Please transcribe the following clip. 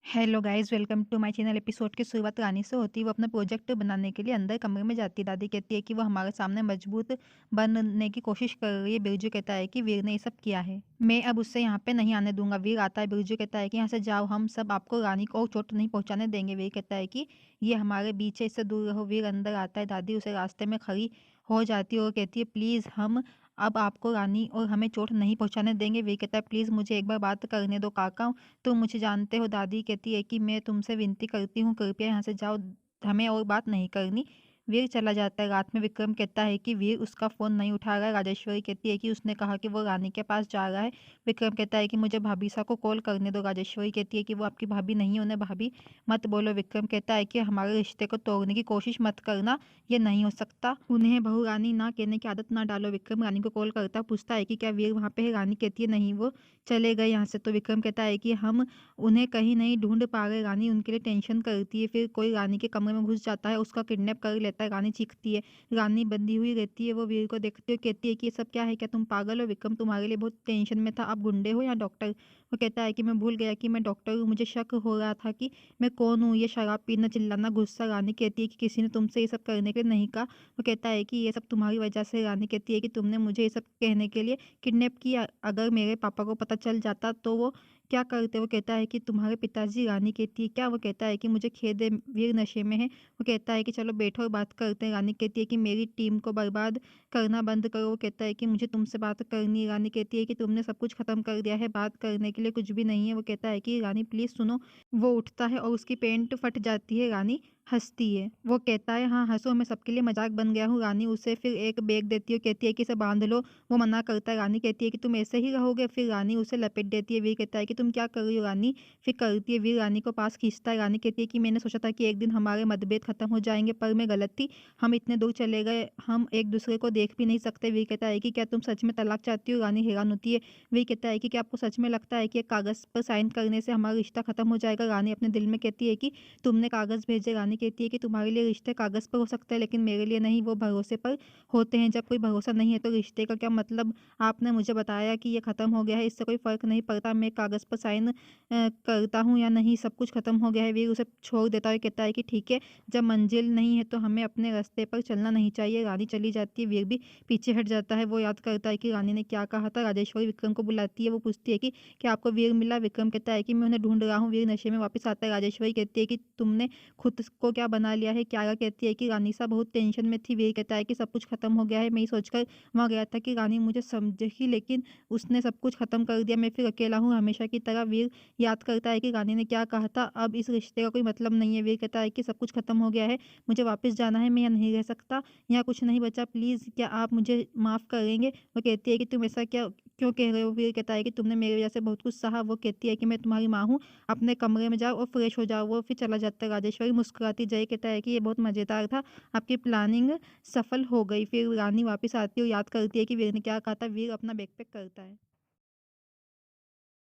Hello guys, welcome to my channel. Episode की शुरुआत रानी से होती है। वो अपना प्रोजेक्ट बनाने के लिए अंदर कमरे में जाती है। दादी कहती है कि वो हमारे सामने मजबूत बनने की कोशिश कर रही है। बिरजू कहता है कि वीर ने ये सब किया है, मैं अब उससे यहाँ पे नहीं आने दूंगा। वीर आता है। बिरजू कहता है कि यहाँ से जाओ, हम सब आपको रानी को चोट नहीं पहुंचाने देंगे। वीर कहता है कि ये हमारे बीच है, इससे दूर रहो। वीर अंदर आता है। दादी उसे रास्ते में खड़ी हो जाती है और कहती है प्लीज़, हम अब आपको रानी और हमें चोट नहीं पहुंचाने देंगे। वीर कहता है प्लीज़ मुझे एक बार बात करने दो काका, तुम मुझे जानते हो। दादी कहती है कि मैं तुमसे विनती करती हूँ, कृपया यहाँ से जाओ, हमें और बात नहीं करनी। वीर चला जाता है। रात में विक्रम कहता है कि वीर उसका फ़ोन नहीं उठा रहा है। राजेश्वरी कहती है कि उसने कहा कि वो रानी के पास जा रहा है। विक्रम कहता है कि मुझे भाभी सा को कॉल करने दो। राजेश्वरी कहती है कि वो आपकी भाभी नहीं, उन्हें भाभी मत बोलो। विक्रम कहता है कि हमारे रिश्ते को तोड़ने की कोशिश मत करना, ये नहीं हो सकता। उन्हें बहू रानी ना कहने की आदत ना डालो। विक्रम रानी को कॉल करता पूछता है कि क्या वीर वहाँ पे है। रानी कहती है नहीं, वो चले गए यहाँ से। तो विक्रम कहता है कि हम उन्हें कहीं नहीं ढूंढ पा रहे। रानी उनके लिए टेंशन करती है। फिर कोई रानी के कमरे में घुस जाता है, उसका किडनैप कर लेता है। रानी चीखती है। रानी बंधी हुई रहती है। वो वीर को देखती है, कहती है कि ये सब क्या है, क्या तुम पागल हो। विक्रम तुम्हारे लिए बहुत टेंशन में था, आप गुंडे हो या डॉक्टर। वो कहता है कि मैं भूल गया कि मैं डॉक्टर हूँ, मुझे शक हो रहा था कि मैं कौन हूँ। ये शराब पीना, चिल्लाना, गुस्सा। रानी कहती है कि किसी ने तुमसे ये सब करने के लिए नहीं कहा। वो कहता है कि ये सब तुम्हारी वजह से। रानी कहती है कि तुमने मुझे ये सब कहने के लिए किडनैप किया, अगर मेरे पापा को पता चल जाता तो वो क्या करते। वो कहता है कि तुम्हारे पिताजी। रानी कहती है क्या। वो कहता है कि मुझे खेद है, वीर नशे में है। वो कहता है कि चलो बैठो और बात करते हैं। रानी कहती है कि मेरी टीम को बर्बाद करना बंद करो। वो कहता है कि मुझे तुमसे बात करनी है। रानी कहती है कि तुमने सब कुछ खत्म कर दिया है, बात करने के लिए कुछ भी नहीं है। वो कहता है कि रानी प्लीज सुनो। वो उठता है और उसकी पेंट फट जाती है। रानी हंसती है। वो कहता है हाँ हंसो, मैं सबके लिए मजाक बन गया हूँ। रानी उसे फिर एक बैग देती है, कहती है कि इसे बांध लो। वो मना करता है। रानी कहती है कि तुम ऐसे ही रहोगे। फिर रानी उसे लपेट देती है। वीर कहता है कि तुम क्या कर रही हो। रानी फिर करती है। वीर रानी को पास खींचता है। रानी कहती है कि मैंने सोचा था कि एक दिन हमारे मतभेद खत्म हो जाएंगे, पर मैं गलत थी। हम इतने दूर चले गए, हम एक दूसरे को देख भी नहीं सकते। वीर कहता है कि क्या तुम सच में तलाक चाहती हो। रानी हैरान होती है। वीर कहता है कि क्या आपको सच में लगता है कि एक कागज पर साइन करने से हमारा रिश्ता खत्म हो जाएगा। रानी अपने दिल में कहती है कि तुमने कागज भेजे। रानी कहती है कि तुम्हारे लिए रिश्ते कागज पर हो सकते हैं, लेकिन मेरे लिए नहीं, वो भरोसे पर होते हैं। जब कोई भरोसा नहीं है तो रिश्ते का क्या मतलब। आपने मुझे बताया कि ये ख़त्म हो गया है, इससे कोई फ़र्क नहीं पड़ता मैं कागज़ पर साइन करता हूँ या नहीं, सब कुछ ख़त्म हो गया है। वीर उसे छोड़ देता है, कहता है कि ठीक है, जब मंजिल नहीं है तो हमें अपने रास्ते पर चलना नहीं चाहिए। रानी चली जाती है। वीर भी पीछे हट जाता है। वो याद करता है कि रानी ने क्या कहा था। राजेश्वरी विक्रम को बुलाती है। वो पूछती है कि क्या आपको वीर मिला। विक्रम कहता है कि मैं उन्हें ढूंढ रहा हूँ। वीर नशे में वापस आता है। राजेश्वरी कहती है कि तुमने खुद को क्या बना लिया है। क्यारा कहती है कि रानी सा बहुत टेंशन में थी। वीर कहता है कि सब कुछ खत्म हो गया है, मैं ये सोचकर वहाँ गया था कि रानी मुझे समझेगी, लेकिन उसने सब कुछ खत्म कर दिया, मैं फिर अकेला हूँ हमेशा की तरह। वीर याद करता है कि रानी ने क्या कहा था, अब इस रिश्ते का कोई मतलब नहीं है। वीर कहता है कि सब कुछ खत्म हो गया है, मुझे वापस जाना है, मैं यहाँ नहीं रह सकता, यहाँ कुछ नहीं बचा, प्लीज़ क्या आप मुझे माफ़ करेंगे। वो कहती है कि तुम ऐसा क्या क्यों कह रहे हो। वीर कहता है कि तुमने मेरी वजह से बहुत कुछ सहा। वो कहती है कि मैं तुम्हारी माँ हूँ, अपने कमरे में जाओ और फ्रेश हो जाओ। वो फिर चला जाता है। राजेश्वरी मुस्कुराती जय कहता है कि ये बहुत मज़ेदार था, आपकी प्लानिंग सफल हो गई। फिर रानी वापस आती है और याद करती है कि वीर ने क्या कहा था। वीर अपना बैग पैक करता है।